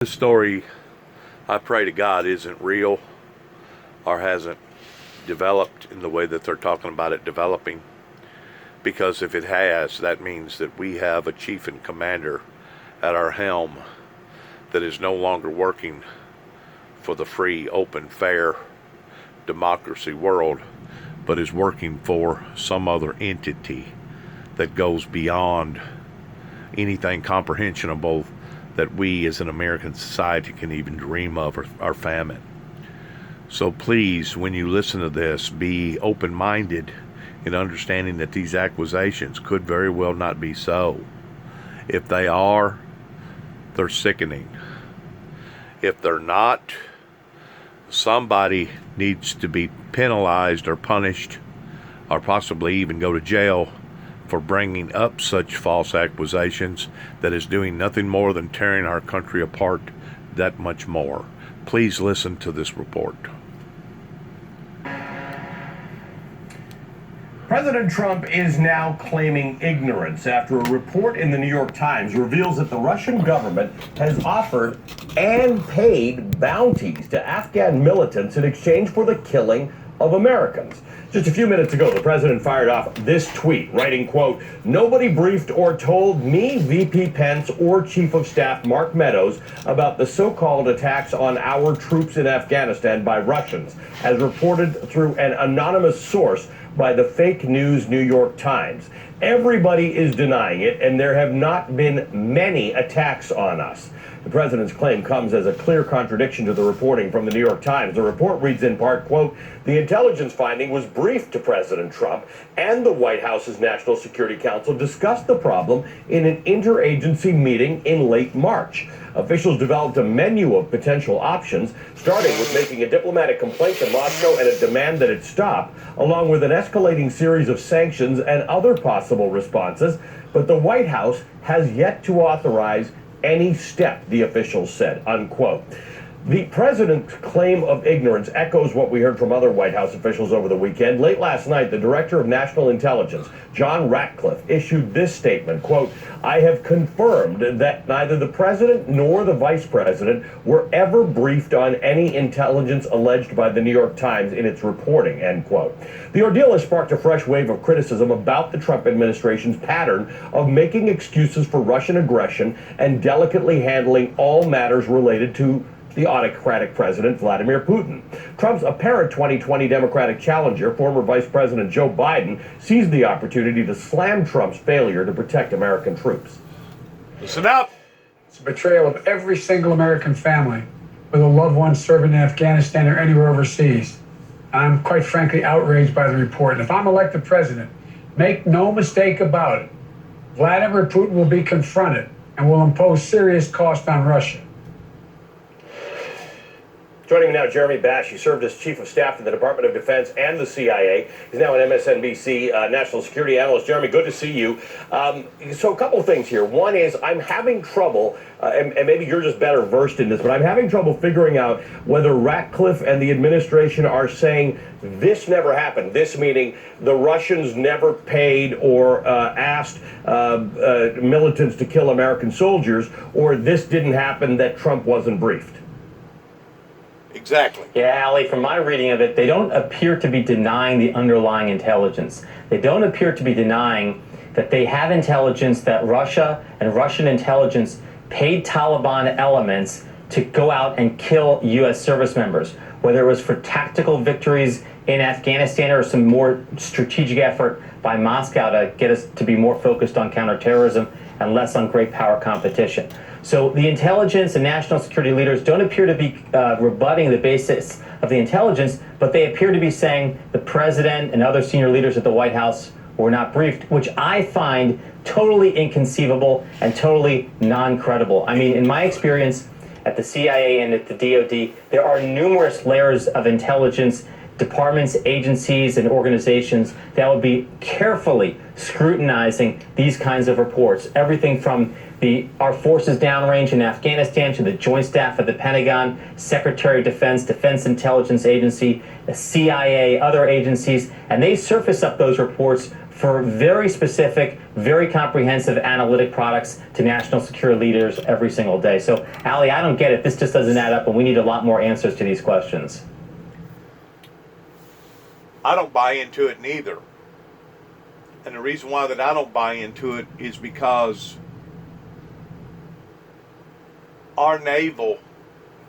This story, I pray to God, isn't real or hasn't developed in the way that they're talking about it developing. Because if it has, that means that we have a chief and commander at our helm that is no longer working for the free, open, fair democracy world, but is working for some other entity that goes beyond anything comprehensible that we as an American society can even dream of or fathom. So please, when you listen to this, be open-minded in understanding that these accusations could very well not be so. If they are, they're sickening. If they're not, somebody needs to be penalized or punished or possibly even go to jail for bringing up such false accusations that is doing nothing more than tearing our country apart that much more. Please listen to this report. President Trump is now claiming ignorance after a report in the New York Times reveals that the Russian government has offered and paid bounties to Afghan militants in exchange for the killing of Americans. Just a few minutes ago, the president fired off this tweet, writing, quote, "Nobody briefed or told me, VP Pence, or Chief of Staff Mark Meadows about the so-called attacks on our troops in Afghanistan by Russians, as reported through an anonymous source by the fake news New York Times. Everybody is denying it, and there have not been many attacks on us." The president's claim comes as a clear contradiction to the reporting from the New York Times. The report reads in part, quote, "The intelligence finding was briefed to President Trump, and the White House's National Security Council discussed the problem in an interagency meeting in late March. Officials developed a menu of potential options, starting with making a diplomatic complaint to Moscow and a demand that it stop, along with an escalating series of sanctions and other possible responses. But the White House has yet to authorize any step," the officials said, unquote. The president's claim of ignorance echoes what we heard from other White House officials over the weekend. Late last night, the director of national intelligence, John Ratcliffe, issued this statement, quote, "I have confirmed that neither the president nor the vice president were ever briefed on any intelligence alleged by the New York Times in its reporting," end quote. The ordeal has sparked a fresh wave of criticism about the Trump administration's pattern of making excuses for Russian aggression and delicately handling all matters related to the autocratic president, Vladimir Putin. Trump's apparent 2020 Democratic challenger, former Vice President Joe Biden, seized the opportunity to slam Trump's failure to protect American troops. Listen up. It's a betrayal of every single American family with a loved one serving in Afghanistan or anywhere overseas. I'm quite frankly outraged by the report. And if I'm elected president, make no mistake about it, Vladimir Putin will be confronted and will impose serious cost on Russia. Joining me now, Jeremy Bash. He served as Chief of Staff to the Department of Defense and the CIA. He's now an MSNBC national security analyst. Jeremy, good to see you. So a couple of things here. One is I'm having trouble, and maybe you're just better versed in this, but I'm having trouble figuring out whether Ratcliffe and the administration are saying this never happened. This meaning the Russians never paid or asked militants to kill American soldiers, or this didn't happen, that Trump wasn't briefed. Exactly. Yeah, Ali, from my reading of it, they don't appear to be denying the underlying intelligence. They don't appear to be denying that they have intelligence that Russia and Russian intelligence paid Taliban elements to go out and kill U.S. service members, whether it was for tactical victories in Afghanistan or some more strategic effort by Moscow to get us to be more focused on counterterrorism and less on great power competition. So the intelligence and national security leaders don't appear to be rebutting the basis of the intelligence, but they appear to be saying the president and other senior leaders at the White House were not briefed, which I find totally inconceivable and totally non-credible. I mean, in my experience at the CIA and at the DOD, there are numerous layers of intelligence, departments, agencies, and organizations that would be carefully scrutinizing these kinds of reports. Everything from our forces downrange in Afghanistan to the Joint Staff of the Pentagon, Secretary of Defense, Defense Intelligence Agency, the CIA, other agencies, and they surface up those reports for very specific, very comprehensive analytic products to national security leaders every single day. So, Ali, I don't get it. This just doesn't add up, and we need a lot more answers to these questions. I don't buy into it neither. And the reason why that I don't buy into it is because our naval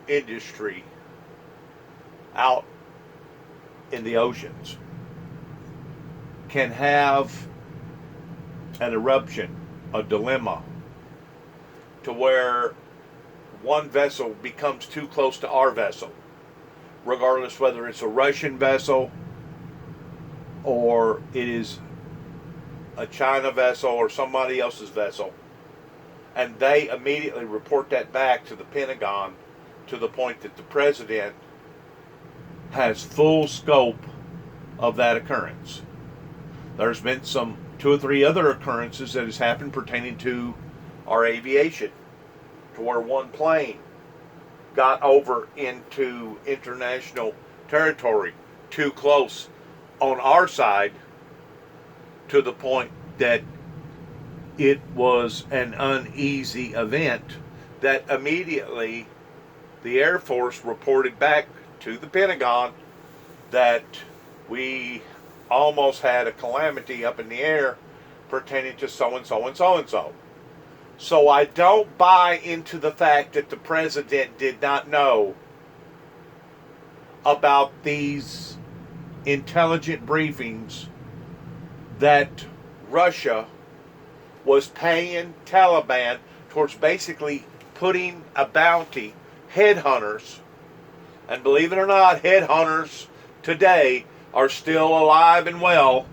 industry out in the oceans can have an eruption, a dilemma, to where one vessel becomes too close to our vessel, regardless whether it's a Russian vessel or it is a China vessel or somebody else's vessel. And they immediately report that back to the Pentagon, to the point that the president has full scope of that occurrence. There's been some 2 or 3 other occurrences that has happened pertaining to our aviation, to where one plane got over into international territory too close on our side, to the point that it was an uneasy event that immediately the Air Force reported back to the Pentagon that we almost had a calamity up in the air pertaining to so-and-so and so-and-so. So I don't buy into the fact that the president did not know about these intelligent briefings that Russia was paying Taliban towards basically putting a bounty, headhunters, and believe it or not, headhunters today are still alive and well.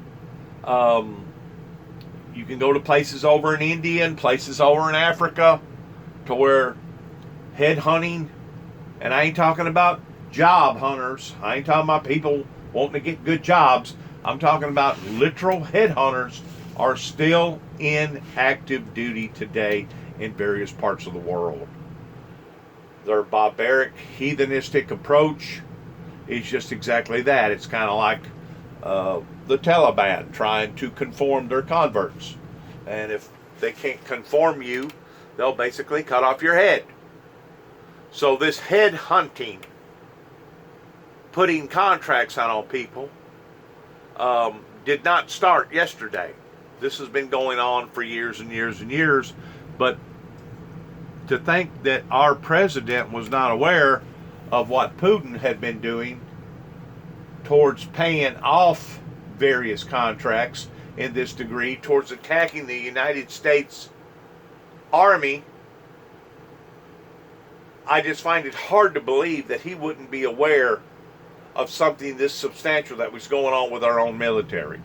You can go to places over in India and places over in Africa to where headhunting, and I ain't talking about job hunters, I ain't talking about people wanting to get good jobs, I'm talking about literal headhunters, are still in active duty today in various parts of the world. Their barbaric, heathenistic approach is just exactly that. It's kind of like the Taliban trying to conform their converts. And if they can't conform you, they'll basically cut off your head. So this head hunting, putting contracts out on people, did not start yesterday. This has been going on for years and years and years. But to think that our president was not aware of what Putin had been doing towards paying off various contracts in this degree, towards attacking the United States Army, I just find it hard to believe that he wouldn't be aware of something this substantial that was going on with our own military.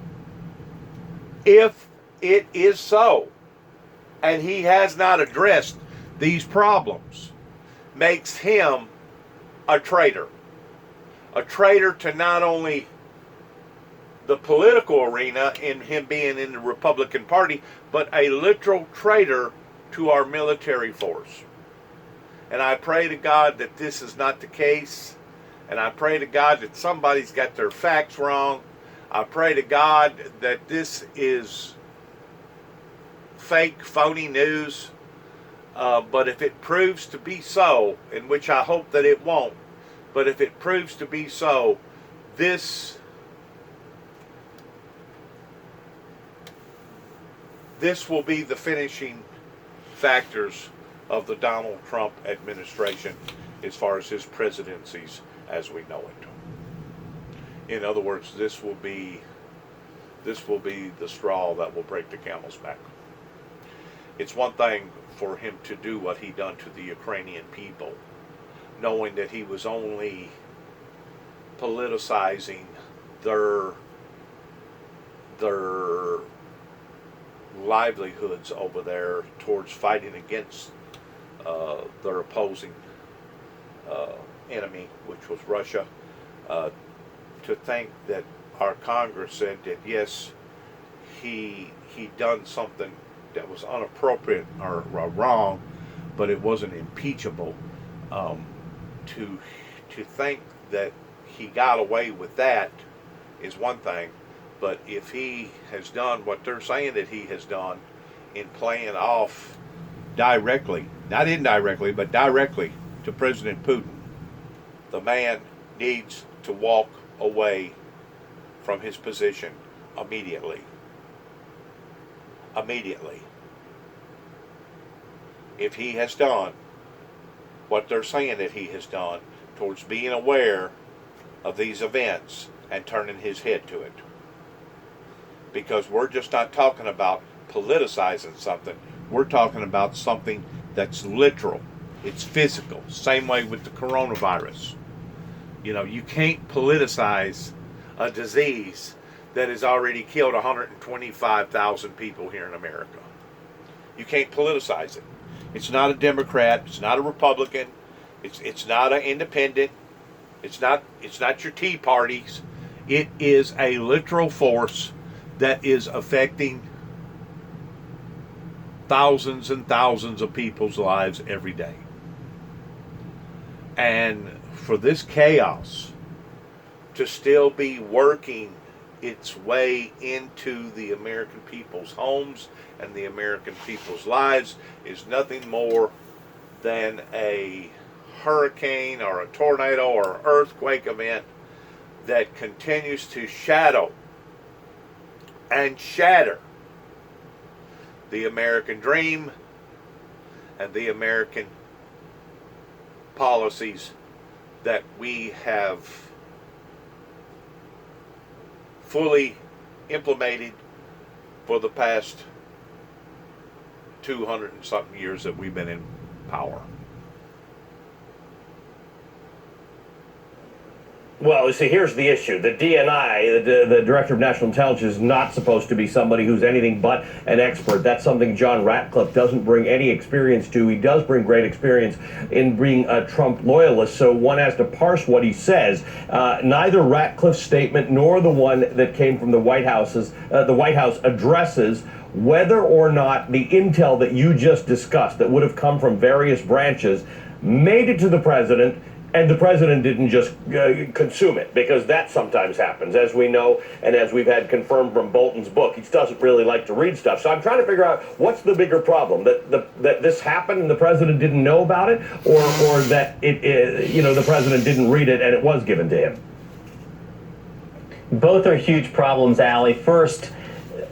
If it is so, and he has not addressed these problems, makes him a traitor. A traitor to not only the political arena in him being in the Republican Party, but a literal traitor to our military force. And I pray to God that this is not the case. And I pray to God that somebody's got their facts wrong. I pray to God that this is fake, phony news. But if it proves to be so, in which I hope that it won't, but if it proves to be so, this will be the finishing factors of the Donald Trump administration as far as his presidencies as we know it. In other words, this will be the straw that will break the camel's back. It's one thing for him to do what he done to the Ukrainian people, knowing that he was only politicizing their livelihoods over there towards fighting against their opposing enemy, which was Russia. To think that our Congress said that yes, he done something that was inappropriate or wrong, but it wasn't impeachable. To think that he got away with that is one thing, But if he has done what they're saying that he has done in playing off directly, not indirectly, but directly to President Putin, the man needs to walk away from his position immediately. Immediately. If he has done what they're saying that he has done towards being aware of these events and turning his head to it. Because we're just not talking about politicizing something. We're talking about something that's literal. It's physical. Same way with the coronavirus. You know, you can't politicize a disease that has already killed 125,000 people here in America. You can't politicize it. It's not a Democrat. It's not a Republican. It's not an independent. It's not your Tea Parties. It is a literal force that is affecting thousands and thousands of people's lives every day. And for this chaos to still be working its way into the American people's homes and the American people's lives is nothing more than a hurricane or a tornado or earthquake event that continues to shadow and shatter the American dream and the American policies that we have fully implemented for the past 200 and something years that we've been in power. Well, see, here's the issue. The DNI, the Director of National Intelligence, is not supposed to be somebody who's anything but an expert. That's something John Ratcliffe doesn't bring any experience to. He does bring great experience in being a Trump loyalist, so one has to parse what he says. Neither Ratcliffe's statement nor the one that came from the White House addresses whether or not the intel that you just discussed that would have come from various branches made it to the president, and the president didn't just consume it, because that sometimes happens, as we know, and as we've had confirmed from Bolton's book. He doesn't really like to read stuff. So I'm trying to figure out what's the bigger problem, that this happened and the president didn't know about it, or that the president didn't read it and it was given to him. Both are huge problems, Allie. First,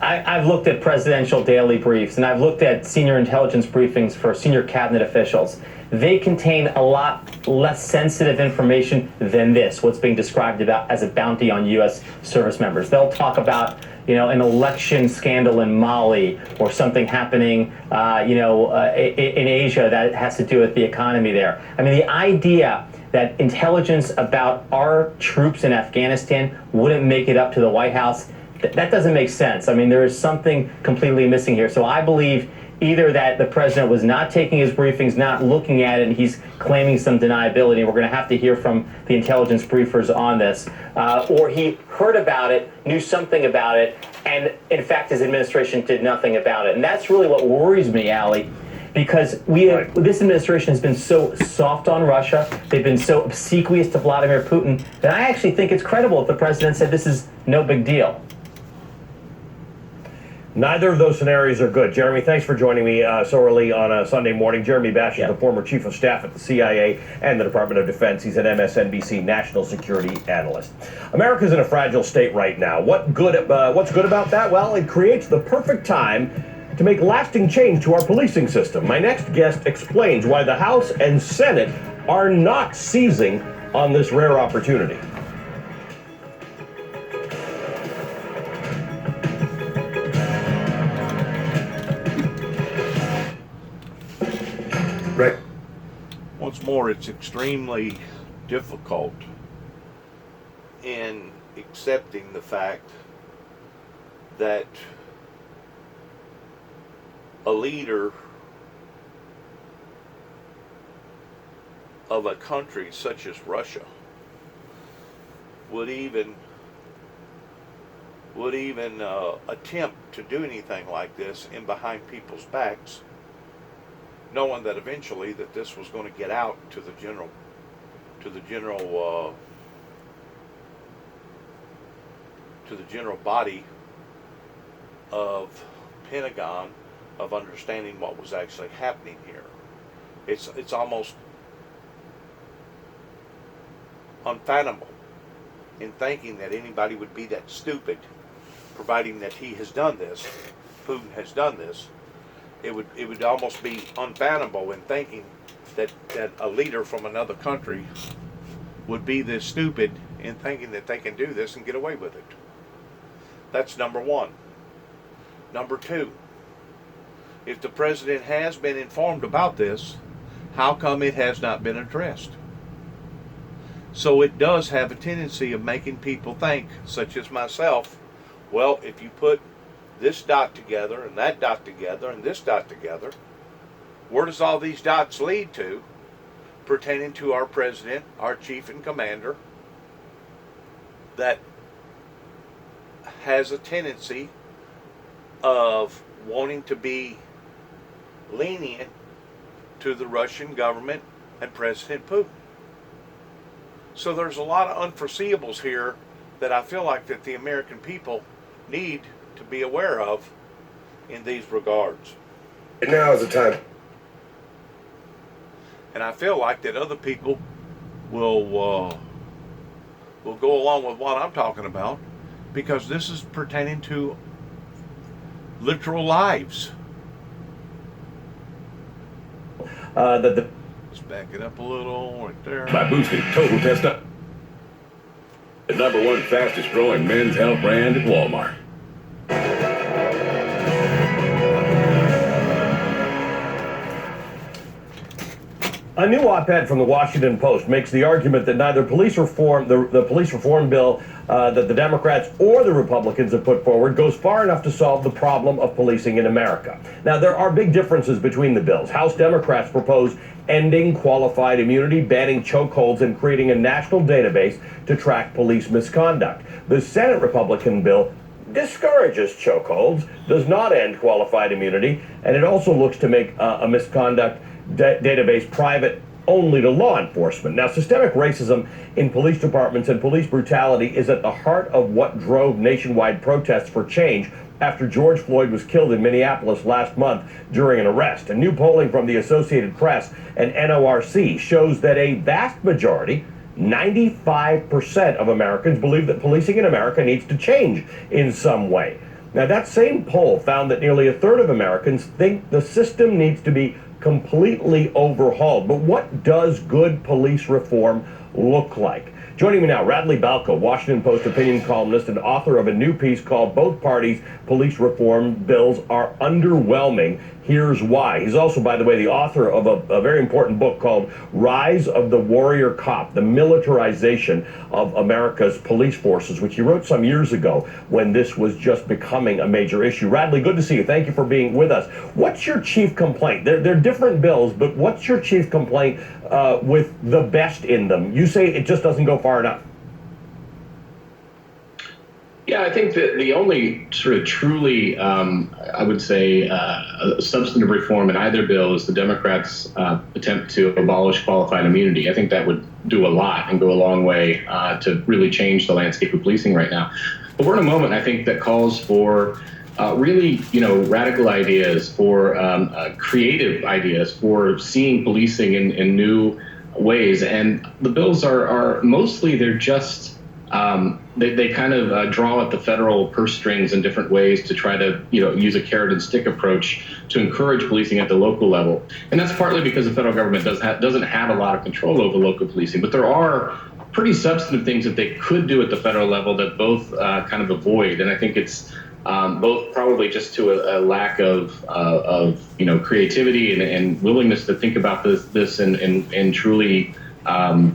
I've looked at presidential daily briefs, and I've looked at senior intelligence briefings for senior cabinet officials. They contain a lot less sensitive information than this, what's being described about as a bounty on U.S. service members. They'll talk about, an election scandal in Mali or something happening, in Asia that has to do with the economy there. I mean, the idea that intelligence about our troops in Afghanistan wouldn't make it up to the White House, that doesn't make sense. I mean, there is something completely missing here. So I believe either that the president was not taking his briefings, not looking at it, and he's claiming some deniability. We're going to have to hear from the intelligence briefers on this. Or he heard about it, knew something about it, and in fact his administration did nothing about it. And that's really what worries me, Allie, because this administration has been so soft on Russia. They've been so obsequious to Vladimir Putin that I actually think it's credible if the president said this is no big deal. Neither of those scenarios are good. Jeremy, thanks for joining me so early on a Sunday morning. Jeremy Bash is the former chief of staff at the CIA and the Department of Defense. He's an MSNBC national security analyst. America's in a fragile state right now. What's good about that? Well, it creates the perfect time to make lasting change to our policing system. My next guest explains why the House and Senate are not seizing on this rare opportunity. Right. Once more, it's extremely difficult in accepting the fact that a leader of a country such as Russia would even attempt to do anything like this in behind people's backs, knowing that eventually that this was going to get out to the general to the general body of Pentagon of understanding what was actually happening here. It's almost unfathomable in thinking that anybody would be that stupid, providing that he has done this, Putin has done this. It would almost be unfathomable in thinking that a leader from another country would be this stupid in thinking that they can do this and get away with it. That's number one. Number two, if the president has been informed about this, how come it has not been addressed? So it does have a tendency of making people think, such as myself, well, if you put this dot together and that dot together and this dot together, where does all these dots lead to pertaining to our president, our chief and commander, that has a tendency of wanting to be lenient to the Russian government and President Putin? So there's a lot of unforeseeables here that I feel like that the American people need to be aware of in these regards. And now is the time. And I feel like that other people will go along with what I'm talking about, because this is pertaining to literal lives. Let's back it up a little right there. By boosting total test up. The #1 fastest growing men's health brand at Walmart. A new op-ed from the Washington Post makes the argument that neither police reform, the police reform bill that the Democrats or the Republicans have put forward goes far enough to solve the problem of policing in America. Now, there are big differences between the bills. House Democrats propose ending qualified immunity, banning chokeholds, and creating a national database to track police misconduct. The Senate Republican bill discourages chokeholds, does not end qualified immunity, and it also looks to make a misconduct database private only to law enforcement. Now, systemic racism in police departments and police brutality is at the heart of what drove nationwide protests for change after George Floyd was killed in Minneapolis last month during an arrest. And new polling from the Associated Press and NORC shows that a vast majority, 95% of Americans, believe that policing in America needs to change in some way. Now, that same poll found that nearly a third of Americans think the system needs to be completely overhauled. But what does good police reform look like? Joining me now, Radley Balco, Washington Post opinion columnist and author of a new piece called "Both Parties' Police Reform Bills Are Underwhelming. Here's Why." He's also, by the way, the author of a very important book called "Rise of the Warrior Cop: The Militarization of America's Police Forces," which he wrote some years ago when this was just becoming a major issue. Radley, good to see you. Thank you for being with us. What's your chief complaint? They're different bills, but what's your chief complaint with the best in them? You say it just doesn't go far enough. Yeah, I think that the only sort of truly, I would say, substantive reform in either bill is the Democrats' attempt to abolish qualified immunity. I think that would do a lot and go a long way to really change the landscape of policing right now. But we're in a moment, I think, that calls for really, radical ideas, for creative ideas, for seeing policing in new ways. And the bills are mostly, they're just, they kind of draw at the federal purse strings in different ways to try to, use a carrot and stick approach to encourage policing at the local level. And that's partly because the federal government doesn't have a lot of control over local policing. But there are pretty substantive things that they could do at the federal level that both kind of avoid. And I think it's both probably just to a lack of creativity and willingness to think about this in truly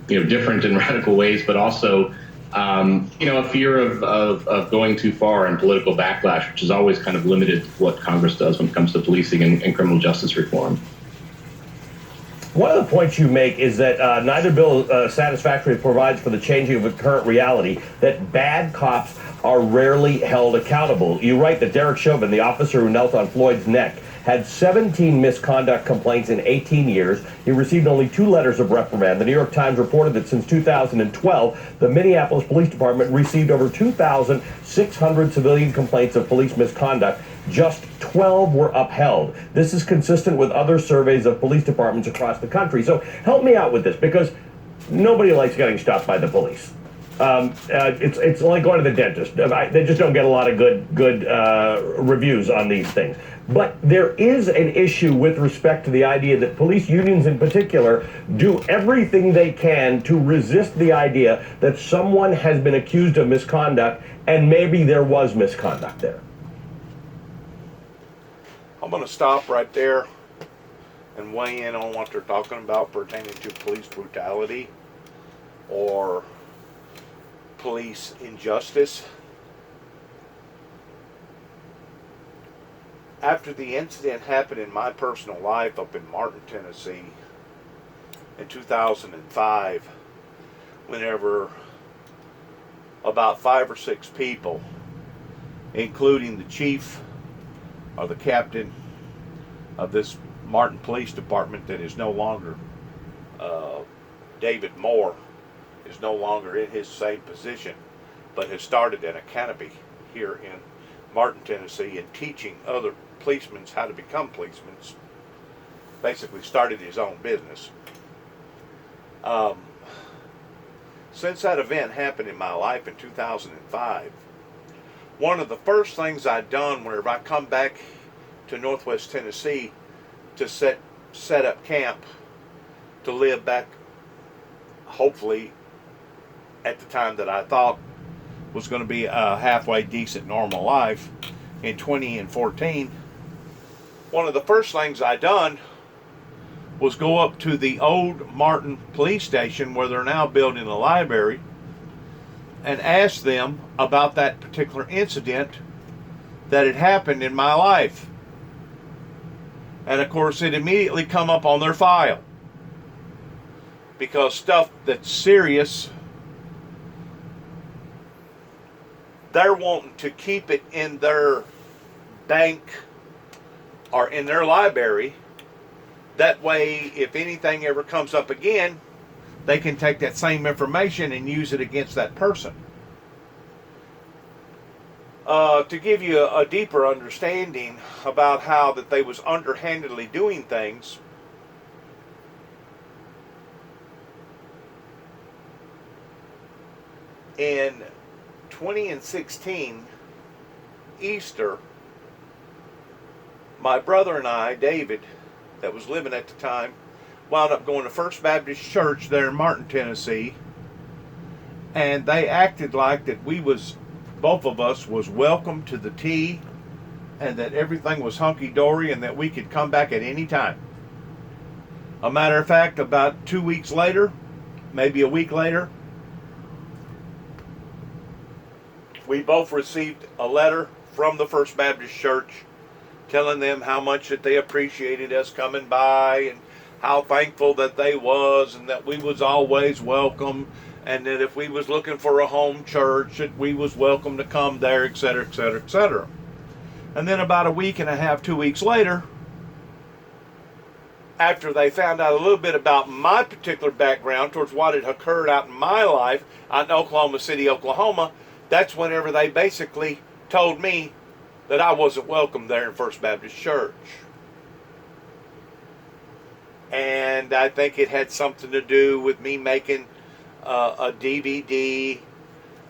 different and radical ways, but also a fear of going too far in political backlash, which is always kind of limited what Congress does when it comes to policing and criminal justice reform. One of the points you make is that neither bill satisfactorily provides for the changing of the current reality that bad cops are rarely held accountable. You write that Derek Chauvin, the officer who knelt on Floyd's neck, had 17 misconduct complaints in 18 years. He received only 2 letters of reprimand. The New York Times reported that since 2012, the Minneapolis Police Department received over 2,600 civilian complaints of police misconduct. Just 12 were upheld. This is consistent with other surveys of police departments across the country. So help me out with this, because nobody likes getting stopped by the police. It's like going to the dentist. They just don't get a lot of good reviews on these things. But there is an issue with respect to the idea that police unions in particular do everything they can to resist the idea that someone has been accused of misconduct and maybe there was misconduct there. I'm going to stop right there and weigh in on what they're talking about pertaining to police brutality or police injustice. After the incident happened in my personal life up in Martin, Tennessee in 2005, whenever about 5 or 6 people, including the chief or the captain of this Martin Police Department that is no longer, David Moore, is no longer in his same position, but has started an academy here in Martin, Tennessee, and teaching other policemen how to become policemen. Basically started his own business. Since that event happened in my life in 2005, one of the first things I'd done whenever I come back to Northwest Tennessee to set up camp to live back, hopefully at the time that I thought was going to be a halfway decent normal life in 2014, one of the first things I done was go up to the old Martin police station where they're now building a library and ask them about that particular incident that had happened in my life. And of course it immediately come up on their file, because stuff that's serious, they're wanting to keep it in their bank or in their library. That way, if anything ever comes up again, they can take that same information and use it against that person. To give you a deeper understanding about how that they was underhandedly doing things, in 2016 Easter, my brother and I, David, that was living at the time, wound up going to First Baptist Church there in Martin, Tennessee, and they acted like that both of us was welcome to the tea, and that everything was hunky-dory and that we could come back at any time. A matter of fact, about 2 weeks later, maybe a week later, we both received a letter from the First Baptist Church telling them how much that they appreciated us coming by and how thankful that they was, and that we was always welcome, and that if we was looking for a home church that we was welcome to come there, etc., etc., etc. And then about a week and a half, 2 weeks later, after they found out a little bit about my particular background towards what had occurred out in my life out in Oklahoma City, Oklahoma, that's whenever they basically told me that I wasn't welcome there in First Baptist Church. And I think it had something to do with me making a DVD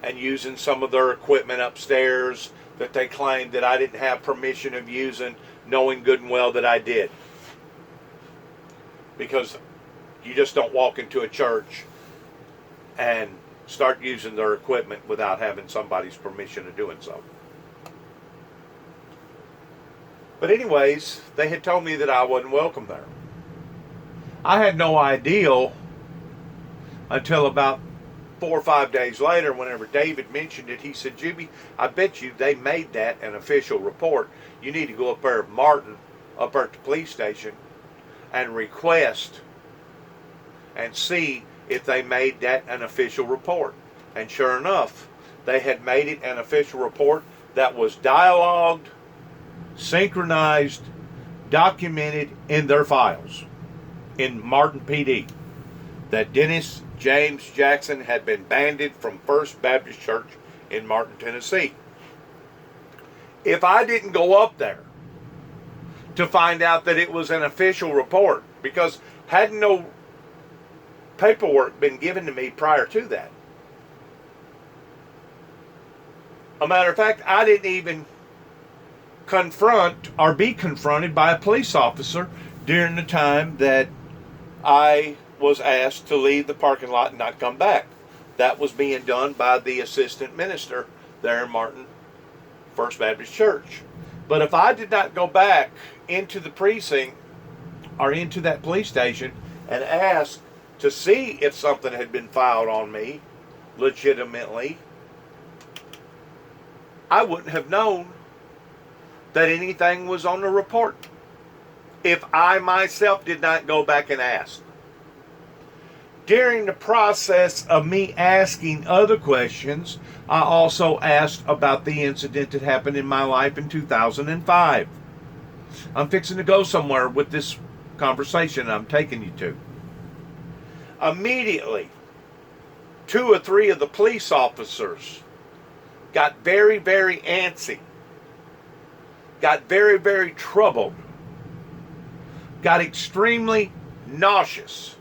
and using some of their equipment upstairs that they claimed that I didn't have permission of using, knowing good and well that I did. Because you just don't walk into a church and start using their equipment without having somebody's permission of doing so. But anyways, they had told me that I wasn't welcome there. I had no idea until about 4 or 5 days later, whenever David mentioned it. He said, Jimmy, I bet you they made that an official report. You need to go up there at Martin, up there at the police station, and request and see if they made that an official report. And sure enough, they had made it an official report that was dialogued, synchronized, documented in their files in Martin PD that Dennis James Jackson had been banded from First Baptist Church in Martin, Tennessee. If I didn't go up there to find out that it was an official report, because hadn't no paperwork been given to me prior to that. A matter of fact, I didn't even confront or be confronted by a police officer during the time that I was asked to leave the parking lot and not come back. That was being done by the assistant minister there in Martin First Baptist Church. But if I did not go back into the precinct or into that police station and ask to see if something had been filed on me legitimately, I wouldn't have known that anything was on the report if I myself did not go back and ask. During the process of me asking other questions, I also asked about the incident that happened in my life in 2005. I'm fixing to go somewhere with this conversation I'm taking you to. Immediately, 2 or 3 of the police officers got very, very antsy, got very, very troubled, got extremely nauseous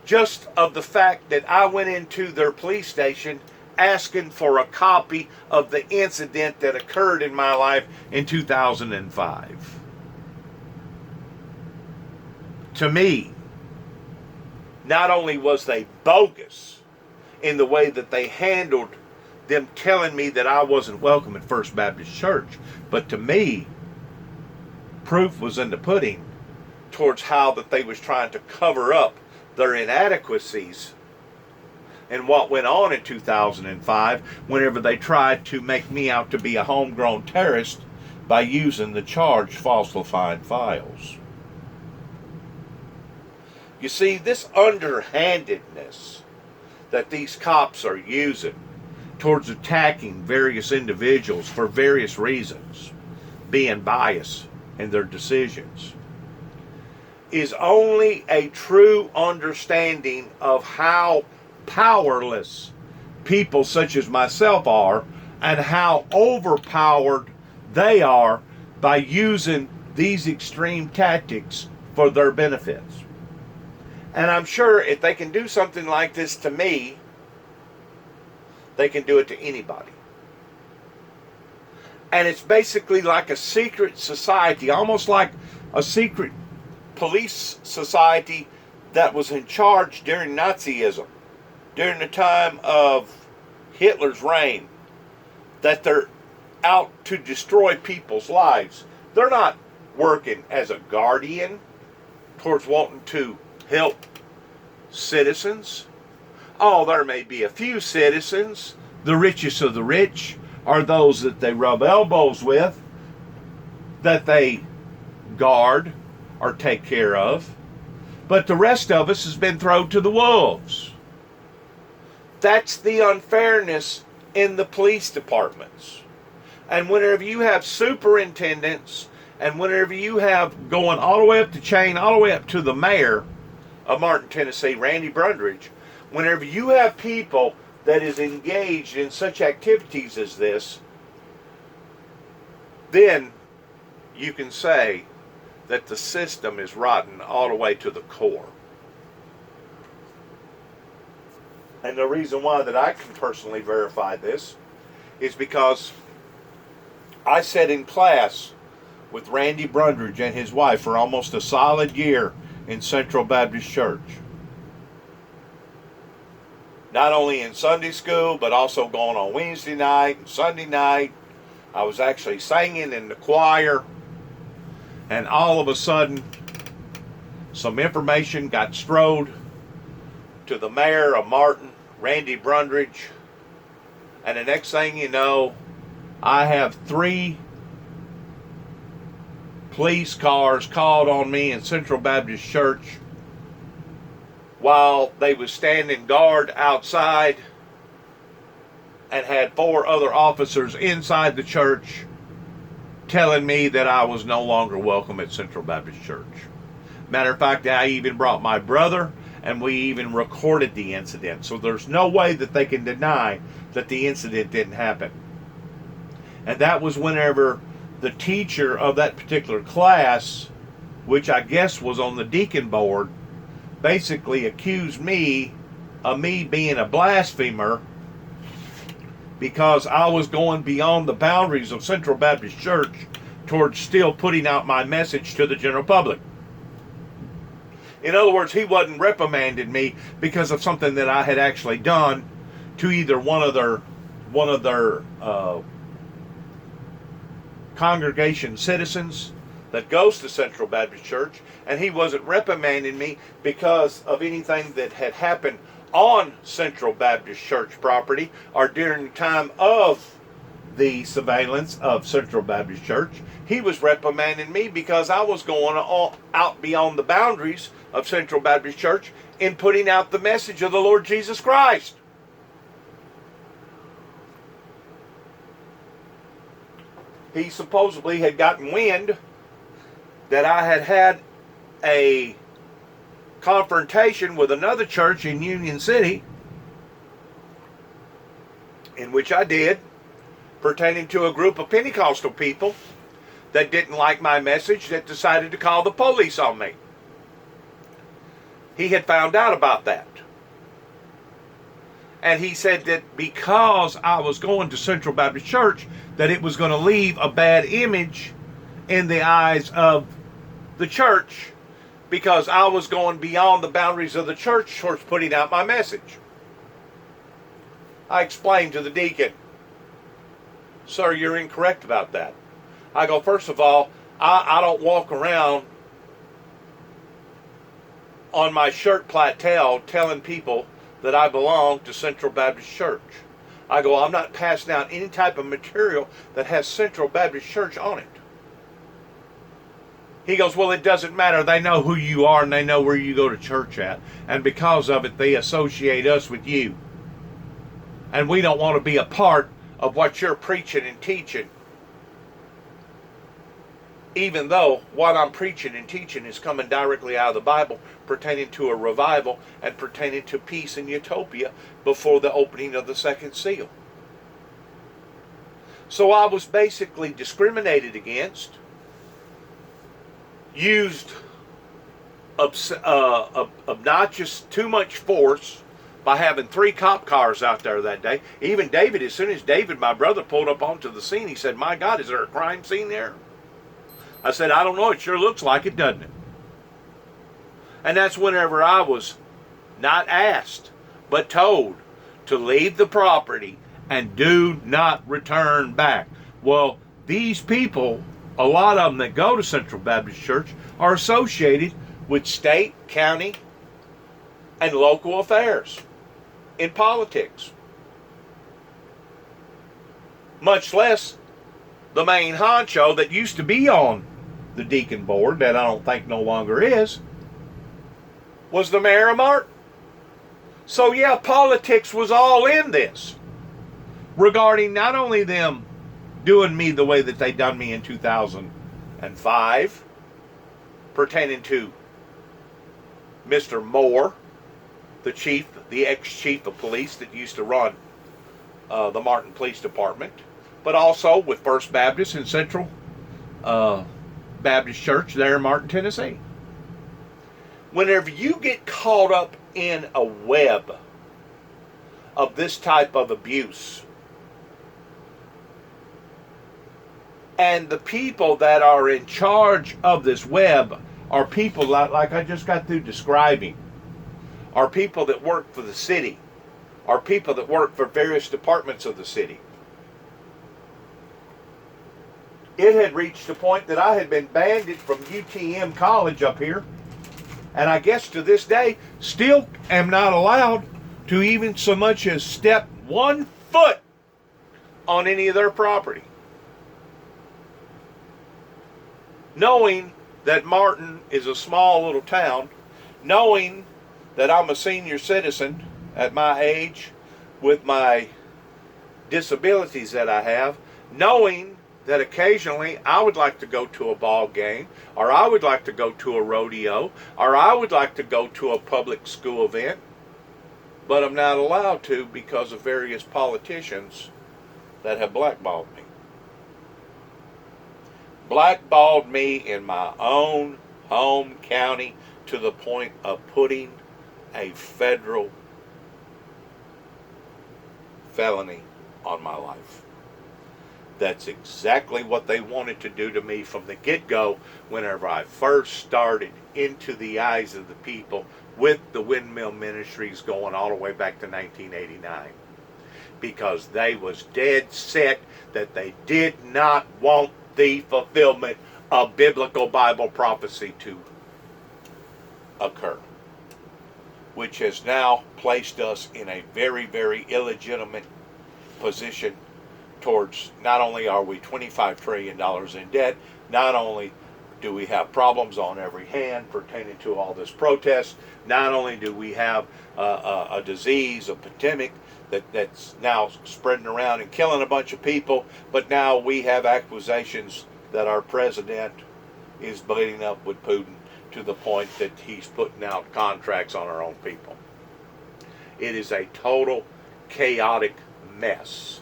just of the fact that I went into their police station asking for a copy of the incident that occurred in my life in 2005. To me, not only was they bogus in the way that they handled them telling me that I wasn't welcome at First Baptist Church, but to me, proof was in the pudding towards how that they was trying to cover up their inadequacies and what went on in 2005 whenever they tried to make me out to be a homegrown terrorist by using the charged falsified files. You see, this underhandedness that these cops are using towards attacking various individuals for various reasons, being biased in their decisions, is only a true understanding of how powerless people such as myself are and how overpowered they are by using these extreme tactics for their benefits. And I'm sure if they can do something like this to me, they can do it to anybody. And it's basically like a secret society, almost like a secret police society that was in charge during Nazism, during the time of Hitler's reign, that they're out to destroy people's lives. They're not working as a guardian towards wanting to help citizens. Oh, there may be a few citizens, the richest of the rich, are those that they rub elbows with, that they guard or take care of. But the rest of us has been thrown to the wolves. That's the unfairness in the police departments. And whenever you have superintendents, and whenever you have going all the way up the chain, all the way up to the mayor of Martin, Tennessee, Randy Brundridge, whenever you have people that is engaged in such activities as this, then you can say that the system is rotten all the way to the core. And the reason why that I can personally verify this is because I sat in class with Randy Brundridge and his wife for almost a solid year in Central Baptist Church. Not only in Sunday school, but also going on Wednesday night and Sunday night. I was actually singing in the choir. And all of a sudden, some information got strode to the mayor of Martin, Randy Brundridge. And the next thing you know, I have 3 police cars called on me in Central Baptist Church while they was standing guard outside and had 4 other officers inside the church telling me that I was no longer welcome at Central Baptist Church. Matter of fact, I even brought my brother, and we even recorded the incident. So there's no way that they can deny that the incident didn't happen. And that was whenever the teacher of that particular class, which I guess was on the deacon board, basically accused me of me being a blasphemer because I was going beyond the boundaries of Central Baptist Church towards still putting out my message to the general public. In other words, he wasn't reprimanding me because of something that I had actually done to either one of their congregation citizens that goes to Central Baptist Church, and he wasn't reprimanding me because of anything that had happened on Central Baptist Church property or during the time of the surveillance of Central Baptist Church. He was reprimanding me because I was going out beyond the boundaries of Central Baptist Church in putting out the message of the Lord Jesus Christ. He supposedly had gotten wind that I had had a confrontation with another church in Union City, in which I did, pertaining to a group of Pentecostal people that didn't like my message, that decided to call the police on me. He had found out about that. And he said that because I was going to Central Baptist Church, that it was going to leave a bad image in the eyes of the church because I was going beyond the boundaries of the church towards putting out my message. I explained to the deacon, "Sir, you're incorrect about that." I go, "First of all, I don't walk around on my shirt plateau telling people that I belong to Central Baptist Church." I go, "I'm not passing out any type of material that has Central Baptist Church on it." He goes, "Well, it doesn't matter. They know who you are and they know where you go to church at. And because of it, they associate us with you. And we don't want to be a part of what you're preaching and teaching. Even though what I'm preaching and teaching is coming directly out of the Bible, pertaining to a revival and pertaining to peace and utopia before the opening of the second seal." So I was basically discriminated against, used obnoxious, too much force by having 3 cop cars out there that day. Even David, as soon as David, my brother, pulled up onto the scene, he said, "My God, is there a crime scene there?" I said, "I don't know. It sure looks like it, doesn't it?" And that's whenever I was not asked, but told to leave the property and do not return back. Well, these people, a lot of them that go to Central Baptist Church, are associated with state, county, and local affairs in politics. Much less the main honcho that used to be on the deacon board, that I don't think no longer is, was the mayor of Martin. So yeah, politics was all in this, regarding not only them doing me the way that they done me in 2005, pertaining to Mr. Moore, the ex-chief of police that used to run the Martin Police Department, but also with First Baptist and Central Baptist Church there in Martin, Tennessee. Whenever you get caught up in a web of this type of abuse, and the people that are in charge of this web are people like I just got through describing, are people that work for the city, are people that work for various departments of the city. It had reached a point that I had been banned from UTM College up here, and I guess to this day still am not allowed to even so much as step 1 foot on any of their property. Knowing that Martin is a small little town, knowing that I'm a senior citizen at my age with my disabilities that I have, knowing that occasionally I would like to go to a ball game, or I would like to go to a rodeo, or I would like to go to a public school event, but I'm not allowed to because of various politicians that have blackballed me. Blackballed me in my own home county to the point of putting a federal felony on my life. That's exactly what they wanted to do to me from the get-go whenever I first started into the eyes of the people with the windmill ministries going all the way back to 1989. Because they was dead set that they did not want the fulfillment of biblical Bible prophecy to occur, which has now placed us in a very, very illegitimate position towards, not only are we $25 trillion in debt, not only do we have problems on every hand pertaining to all this protest, not only do we have a disease, a pandemic that's now spreading around and killing a bunch of people, but now we have accusations that our president is bleeding up with Putin to the point that he's putting out contracts on our own people. It is a total chaotic mess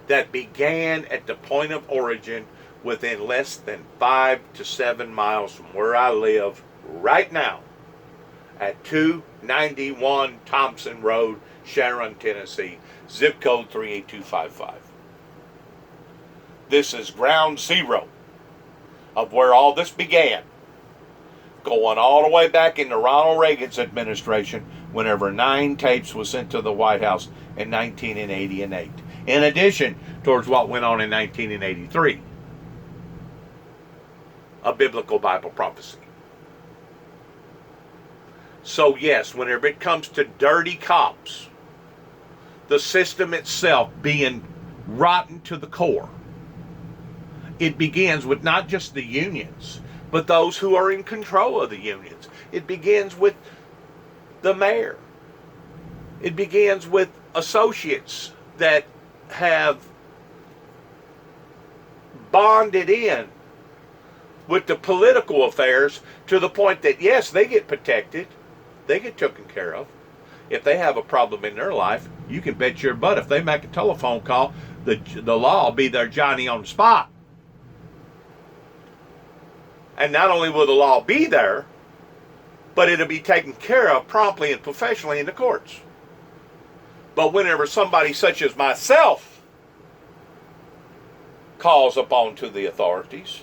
that began at the point of origin within less than 5 to 7 miles from where I live right now at 291 Thompson Road, Sharon, Tennessee, zip code 38255. This is ground zero of where all this began, going all the way back into Ronald Reagan's administration whenever 9 tapes was sent to the White House in 1980 and 8. In addition towards what went on in 1983, a biblical Bible prophecy. So yes, whenever it comes to dirty cops, the system itself being rotten to the core, it begins with not just the unions, but those who are in control of the unions. It begins with the mayor. It begins with associates that have bonded in with the political affairs to the point that, yes, they get protected. They get taken care of. If they have a problem in their life, you can bet your butt if they make a telephone call, the law will be their Johnny on the spot. And not only will the law be there, but it'll be taken care of promptly and professionally in the courts. But whenever somebody such as myself calls upon to the authorities,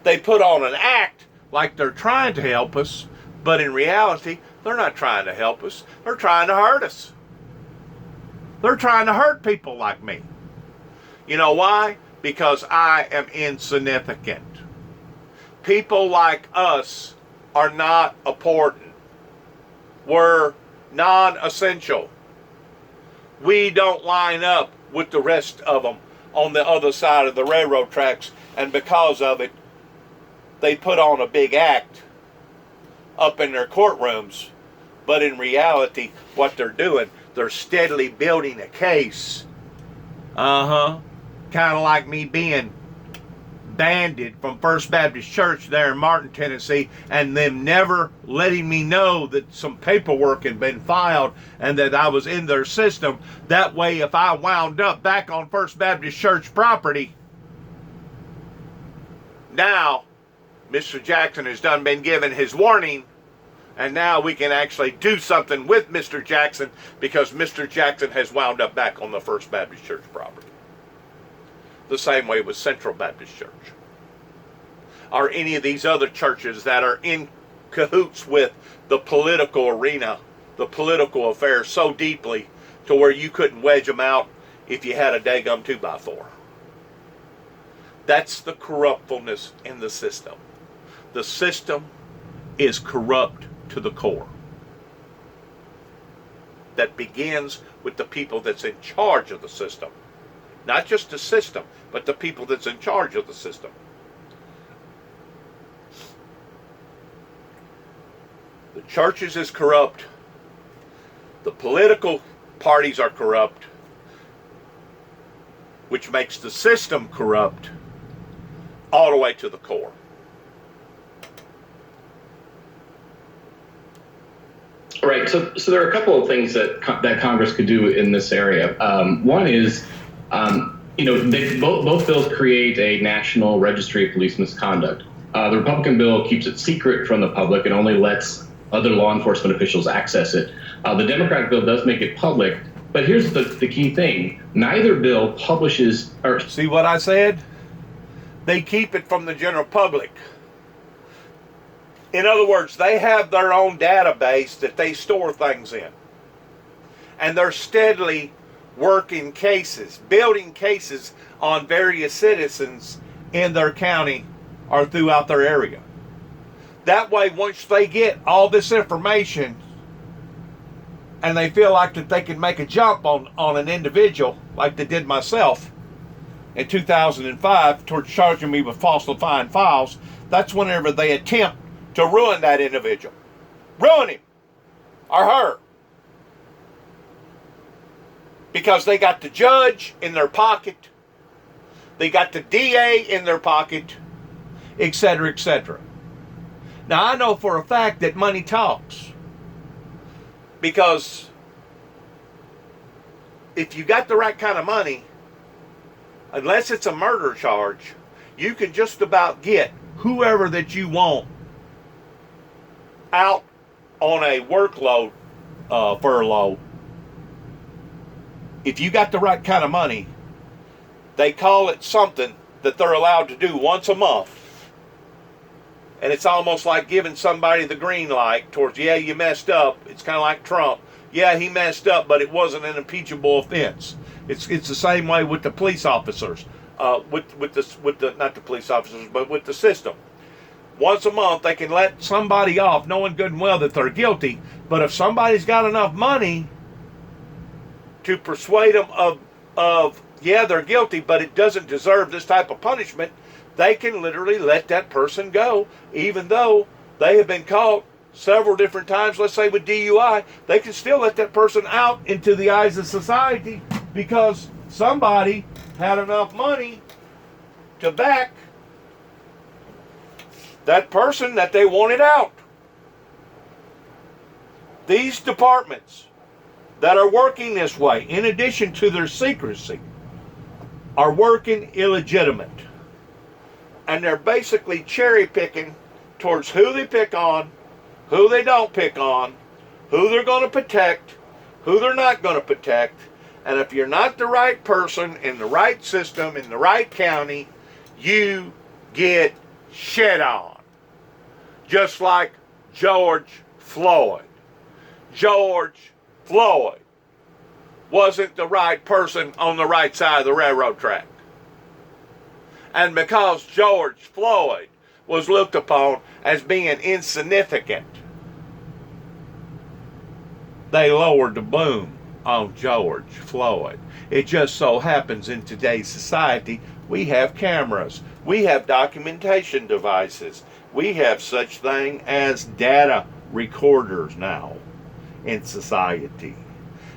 they put on an act like they're trying to help us, but in reality, they're not trying to help us. They're trying to hurt us. They're trying to hurt people like me. You know why? Because I am insignificant. People like us are not important. We're non-essential. We don't line up with the rest of them on the other side of the railroad tracks, and because of it, they put on a big act up in their courtrooms, but in reality, what they're doing, they're steadily building a case. Kind of like me being banded from First Baptist Church there in Martin, Tennessee, and them never letting me know that some paperwork had been filed and that I was in their system. That way, if I wound up back on First Baptist Church property, now Mr. Jackson has done been given his warning, and now we can actually do something with Mr. Jackson because Mr. Jackson has wound up back on the First Baptist Church property. The same way with Central Baptist Church, or any of these other churches that are in cahoots with the political arena, the political affairs so deeply to where you couldn't wedge them out if you had a daggum 2x4. That's the corruptfulness in the system. The system is corrupt to the core. That begins with the people that's in charge of the system. Not just the system, but the people that's in charge of the system. The churches is corrupt. The political parties are corrupt. which makes the system corrupt all the way to the core. Right. So there are a couple of things that that Congress could do in this area. One is, both bills create a national registry of police misconduct. The Republican bill keeps it secret from the public and only lets other law enforcement officials access it. The Democratic bill does make it public, but here's the key thing: neither bill publishes. Or see what I said? They keep it from the general public. In other words, they have their own database that they store things in. And they're steadily working cases, building cases on various citizens in their county or throughout their area. That way, once they get all this information and they feel like that they can make a jump on an individual, like they did myself in 2005, towards charging me with falsifying files, that's whenever they attempt to ruin that individual. Ruin him or her. Because they got the judge in their pocket, they got the DA in their pocket, etc., etc. Now, I know for a fact that money talks. Because if you got the right kind of money, unless it's a murder charge, you can just about get whoever that you want out on a workload furlough. If you got the right kind of money, they call it something that they're allowed to do once a month. And it's almost like giving somebody the green light towards, yeah, you messed up. It's kind of like Trump. Yeah, he messed up, but it wasn't an impeachable offense. It's the same way with the police officers, with the not the police officers, but with the system. Once a month, they can let somebody off, knowing good and well that they're guilty. But if somebody's got enough money to persuade them of yeah, they're guilty, but it doesn't deserve this type of punishment, they can literally let that person go, even though they have been caught several different times, let's say with DUI. They can still let that person out into the eyes of society because somebody had enough money to back that person that they wanted out. These departments that are working this way, in addition to their secrecy, are working illegitimate. And they're basically cherry picking towards who they pick on, who they don't pick on, who they're going to protect, who they're not going to protect. And if you're not the right person in the right system, in the right county, you get shit on. Just like George Floyd. George Floyd wasn't the right person on the right side of the railroad track. And because George Floyd was looked upon as being insignificant, they lowered the boom on George Floyd. It just so happens in today's society, we have cameras, we have documentation devices, we have such thing as data recorders now in society.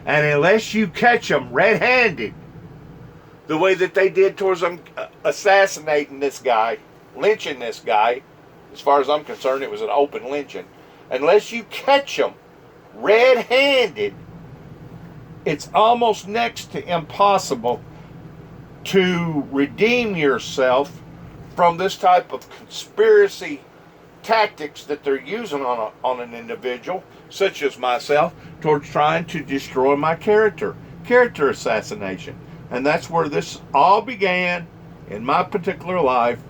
And unless you catch them red-handed, the way that they did towards them assassinating this guy, lynching this guy, as far as I'm concerned, it was an open lynching. Unless you catch them red-handed, it's almost next to impossible to redeem yourself from this type of conspiracy tactics that they're using on an individual, such as myself, towards trying to destroy my character assassination. And that's where this all began in my particular life,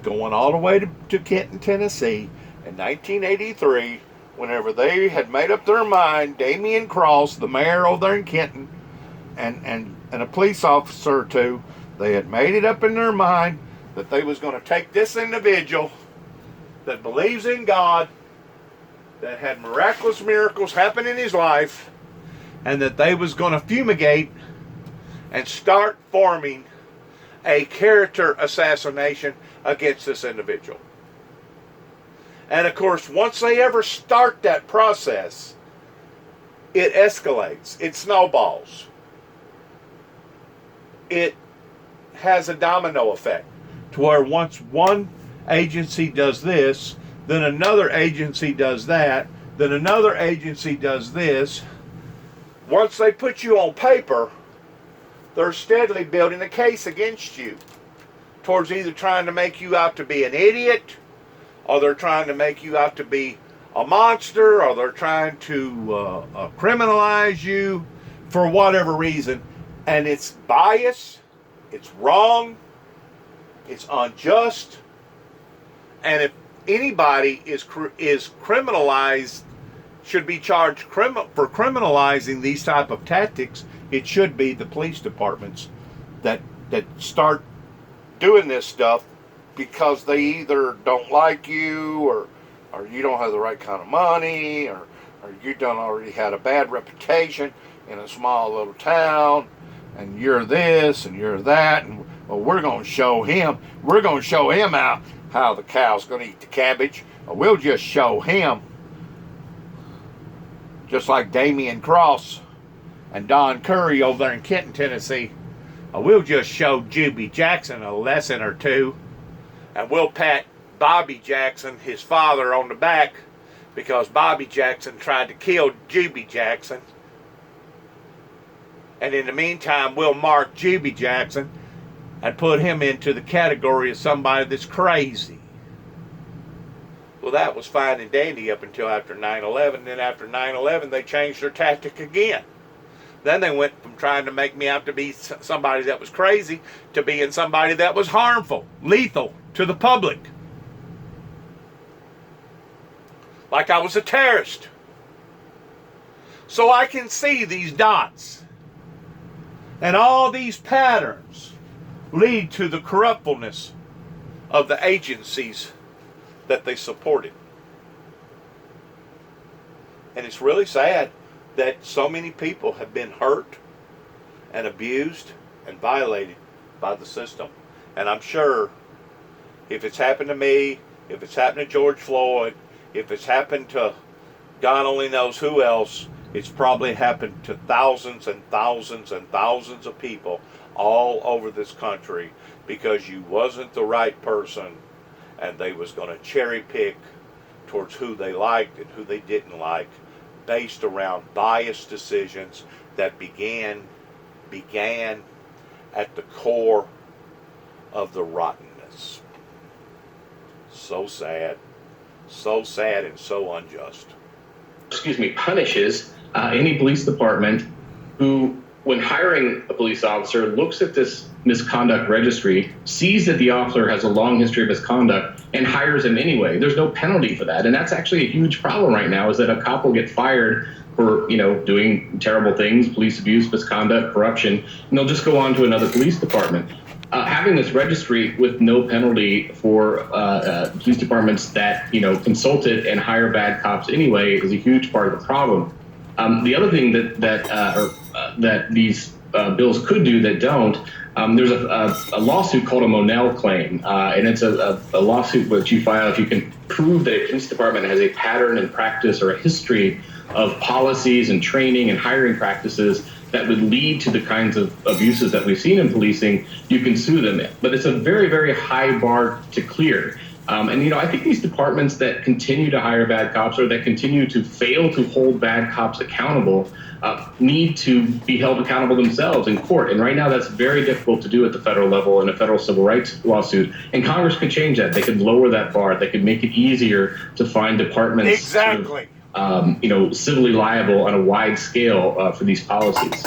going all the way to Kenton, Tennessee in 1983, whenever they had made up their mind, Damian Cross, the mayor over there in Kenton, and a police officer or two, they had made it up in their mind that they was going to take this individual that believes in God, that had miraculous miracles happen in his life, and that they was going to fumigate and start forming a character assassination against this individual. And of course, once they ever start that process, it escalates, it snowballs. It has a domino effect to where once one agency does this, then another agency does that, then another agency does this. Once they put you on paper, they're steadily building a case against you towards either trying to make you out to be an idiot, or they're trying to make you out to be a monster, or they're trying to criminalize you for whatever reason. And it's bias, it's wrong, it's unjust, and if anybody is criminalized, should be charged for criminalizing these type of tactics, it should be the police departments that start doing this stuff because they either don't like you, or you don't have the right kind of money, or you done already had a bad reputation in a small little town, and you're this and you're that, and well, we're going to show him out how the cow's going to eat the cabbage. Or we'll just show him, just like Damian Cross and Don Curry over there in Kenton, Tennessee. We'll just show Juby Jackson a lesson or two, and we'll pat Bobby Jackson, his father, on the back because Bobby Jackson tried to kill Juby Jackson. And in the meantime, we'll mark Juby Jackson and put him into the category of somebody that's crazy. Well, that was fine and dandy up until after 9/11. Then after 9/11, they changed their tactic again. Then they went from trying to make me out to be somebody that was crazy to being somebody that was harmful, lethal to the public. Like I was a terrorist. So I can see these dots. And all these patterns lead to the corruptfulness of the agencies that they supported. And it's really sad that so many people have been hurt and abused and violated by the system. And I'm sure if it's happened to me, if it's happened to George Floyd, if it's happened to God only knows who else, it's probably happened to thousands and thousands and thousands of people all over this country because you wasn't the right person and they was going to cherry pick towards who they liked and who they didn't like based around biased decisions that began at the core of the rottenness. So sad and so unjust. Punishes any police department who, when hiring a police officer, looks at this misconduct registry, sees that the officer has a long history of misconduct, and hires him anyway. There's no penalty for that. And that's actually a huge problem right now, is that a cop will get fired for, doing terrible things, police abuse, misconduct, corruption, and they'll just go on to another police department. Having this registry with no penalty for police departments that, consulted and hire bad cops anyway is a huge part of the problem. The other thing that these bills could do that don't, there's a lawsuit called a Monell claim, and it's a lawsuit which you file if you can prove that a police department has a pattern and practice or a history of policies and training and hiring practices that would lead to the kinds of abuses that we've seen in policing. You can sue them. But it's a very, very high bar to clear. And I think these departments that continue to hire bad cops or that continue to fail to hold bad cops accountable need to be held accountable themselves in court. And right now that's very difficult to do at the federal level in a federal civil rights lawsuit. And Congress could change that. They could lower that bar. They could make it easier to find departments exactly. Civilly liable on a wide scale for these policies.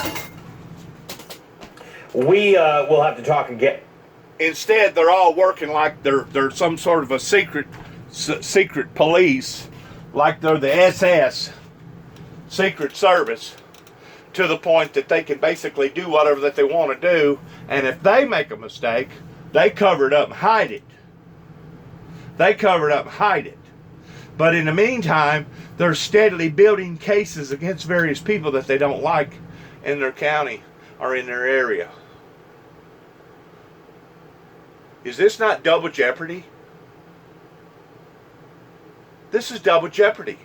We will have to talk again. Instead, they're all working like they're some sort of a secret police, like they're the SS, Secret Service, to the point that they can basically do whatever that they want to do, and if they make a mistake, they cover it up and hide it. But in the meantime, they're steadily building cases against various people that they don't like in their county or in their area. Is this not double jeopardy? This is double jeopardy.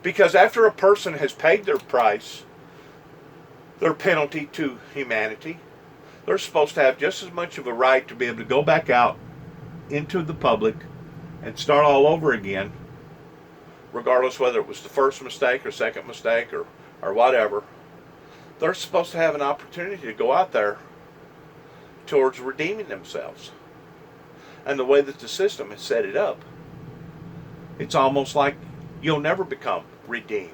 Because after a person has paid their price, their penalty to humanity, they're supposed to have just as much of a right to be able to go back out into the public and start all over again, regardless whether it was the first mistake or second mistake or whatever. They're supposed to have an opportunity to go out there towards redeeming themselves. And the way that the system has set it up, it's almost like you'll never become redeemed.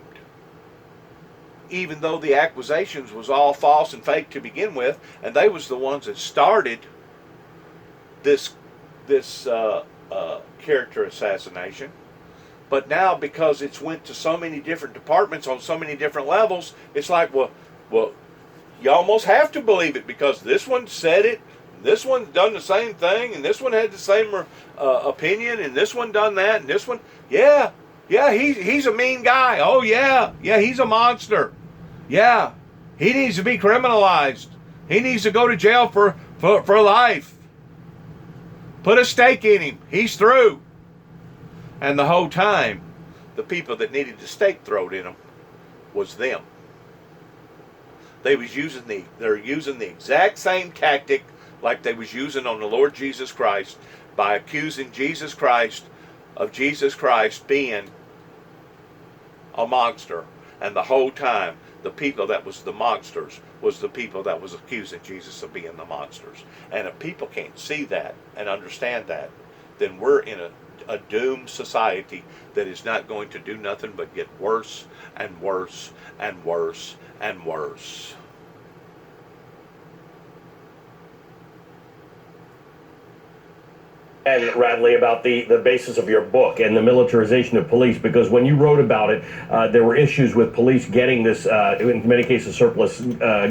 Even though the accusations was all false and fake to begin with, and they was the ones that started this character assassination. But now, because it's went to so many different departments on so many different levels, it's like, well, you almost have to believe it because this one said it, this one done the same thing, and this one had the same opinion, and this one done that, and this one, yeah, he's a mean guy. Oh yeah, he's a monster. Yeah, he needs to be criminalized. He needs to go to jail for life. Put a stake in him. He's through. And the whole time, the people that needed the stake thrown in them was them. They're using the exact same tactic like they was using on the Lord Jesus Christ by accusing Jesus Christ of Jesus Christ being a monster. And the whole time, the people that was the monsters was the people that was accusing Jesus of being the monsters. And if people can't see that and understand that, then we're in a doomed society that is not going to do nothing but get worse and worse and worse and worse. And Radley, about the basis of your book and the militarization of police, because when you wrote about it, there were issues with police getting this, in many cases, surplus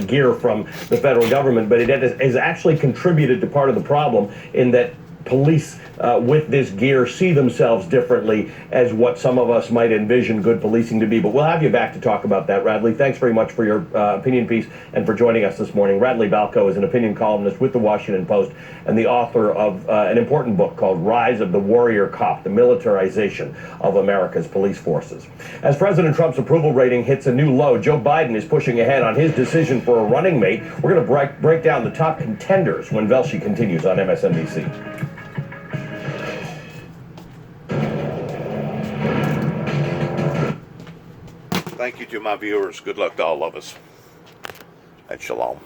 gear from the federal government, but it has actually contributed to part of the problem in that police with this gear see themselves differently as what some of us might envision good policing to be. But we'll have you back to talk about that, Radley. Thanks very much for your opinion piece and for joining us this morning. Radley Balco is an opinion columnist with the Washington Post and the author of an important book called Rise of the Warrior Cop, the Militarization of America's Police Forces. As President Trump's approval rating hits a new low, Joe Biden is pushing ahead on his decision for a running mate. We're going to break down the top contenders when Velshi continues on MSNBC. Thank you to my viewers. Good luck to all of us. And shalom.